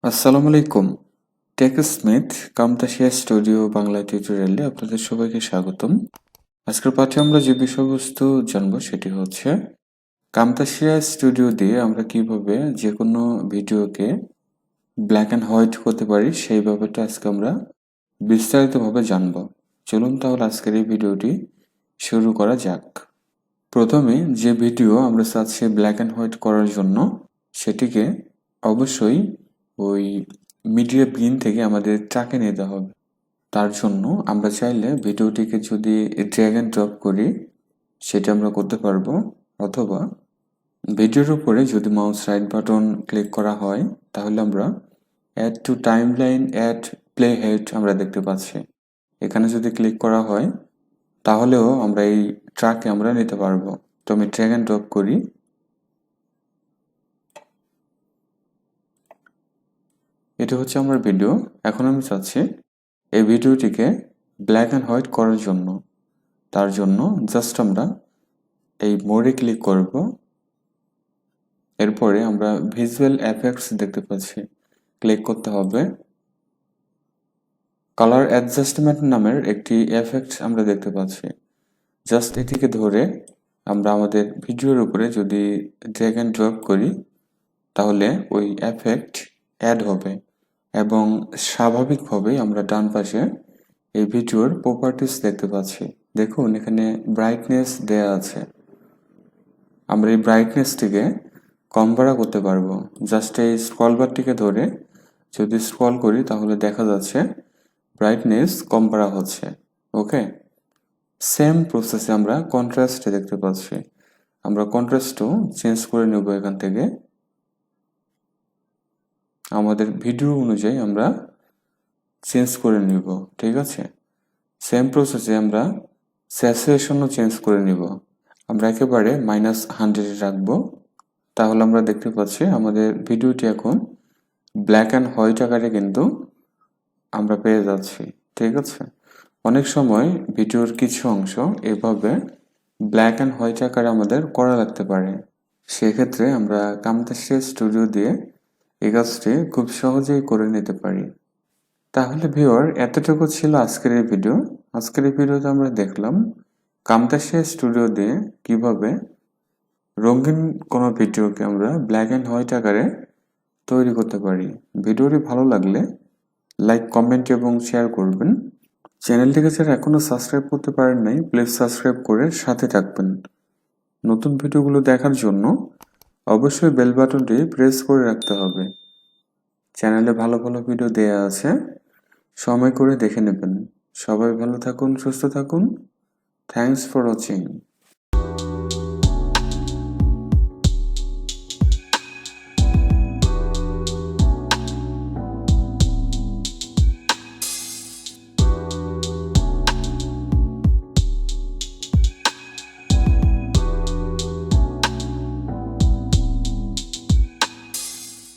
আসসালামু আলাইকুম। টেকস্মিথ কামতাসিয়া স্টুডিও বাংলা টিউটোরিয়ালে আপনাদের সবাইকে স্বাগতম। আজকের পাঠে আমরা যে বিষয়বস্তু জানবো সেটি হচ্ছে কামতাসিয়া স্টুডিও দিয়ে আমরা কিভাবে যে কোনো ভিডিওকে ব্ল্যাক অ্যান্ড হোয়াইট করতে পারি সেই ব্যাপারটা আজকে আমরা বিস্তারিতভাবে জানবো। চলুন তাহলে আজকের এই ভিডিওটি শুরু করা যাক। প্রথমে যে ভিডিও আমরা চাচ্ছি ব্ল্যাক অ্যান্ড হোয়াইট করার জন্য সেটিকে অবশ্যই ওই মিডিয়া বিন থেকে আমাদের ট্র্যাকে নিতে হবে। তার জন্য আমরা চাইলে ভিডিওটিকে যদি ড্র্যাগ অ্যান্ড ড্রপ করি সেটা আমরা করতে পারবো, অথবা ভিডিওর উপরে যদি মাউস রাইট বাটন ক্লিক করা হয় তাহলে আমরা add to timeline add play head আমরা দেখতে পাচ্ছি। এখানে যদি ক্লিক করা হয় তাহলেও আমরা এই ট্র্যাকে আমরা নিতে পারবো। তো আমি ড্র্যাগ অ্যান্ড ড্রপ করি। এটা হচ্ছে আমার ভিডিও। এখন আমি চাচ্ছি এই ভিডিওটিকে ব্ল্যাক অ্যান্ড হোয়াইট করার জন্য। তার জন্য জাস্ট আমরা এই মোডে ক্লিক করব। এরপরে আমরা ভিজুয়াল এফেক্টস দেখতে পাচ্ছি, ক্লিক করতে হবে। কালার অ্যাডজাস্টমেন্ট নামের একটি এফেক্ট আমরা দেখতে পাচ্ছি। জাস্ট এটিকে ধরে আমরা আমাদের ভিডিওর উপরে যদি ড্র্যাগ অ্যান্ড ড্রপ করি তাহলে ওই এফেক্ট অ্যাড হবে এবং স্বাভাবিকভাবেই আমরা ডান পাশে এই ভিডিওর প্রপার্টিস দেখতে পাচ্ছি। দেখুন এখানে ব্রাইটনেস দেয়া আছে। আমরা এই ব্রাইটনেসটিকে কম বাড়া করতে পারবো। জাস্ট এই স্ক্রল বারটিকে ধরে যদি স্ক্রল করি তাহলে দেখা যাচ্ছে ব্রাইটনেস কম বাড়া হচ্ছে। ওকে, সেম প্রসেসে আমরা কন্ট্রাস্টে দেখতে পাচ্ছি। আমরা কন্ট্রাস্টও চেঞ্জ করে নেব। এখান থেকে আমাদের ভিডিও অনুযায়ী আমরা চেঞ্জ করে নিব। ঠিক আছে, সেম প্রসেসে আমরা স্যাচুরেশনও চেঞ্জ করে নিব। আমরা একেবারে -100 রাখবো। তাহলে আমরা দেখতে পাচ্ছি আমাদের ভিডিওটি এখন ব্ল্যাক অ্যান্ড হোয়াইট আকারে কিন্তু আমরা পেয়ে যাচ্ছি। ঠিক আছে, অনেক সময় ভিডিওর কিছু অংশ এভাবে ব্ল্যাক অ্যান্ড হোয়াইট আকারে আমাদের করা লাগতে পারে। সেক্ষেত্রে আমরা কামতাসিয়া স্টুডিও দিয়ে এই কাজটি খুব সহজেই করে নিতে পারি। তাহলে ভিউয়ার, এতটুকু ছিল আজকের এই ভিডিও। আজকের এই ভিডিওতে আমরা দেখলাম কামতাসিয়া স্টুডিও দিয়ে কিভাবে রঙিন কোনো ভিডিওকে আমরা ব্ল্যাক অ্যান্ড হোয়াইট আকারে তৈরি করতে পারি। ভিডিওটি ভালো লাগলে লাইক, কমেন্ট এবং শেয়ার করবেন। চ্যানেলটিকে যারা এখনো সাবস্ক্রাইব করতে পারেন নাই, প্লিজ সাবস্ক্রাইব করে সাথে থাকবেন। নতুন ভিডিওগুলো দেখার জন্য অবশ্যই বেল বাটনটি প্রেস করে রাখতে হবে। চ্যানেলে ভালো ভালো ভিডিও দেয়া আছে, সময় করে দেখে নেবেন। সবাই ভালো থাকুন, সুস্থ থাকুন। Thanks for watching.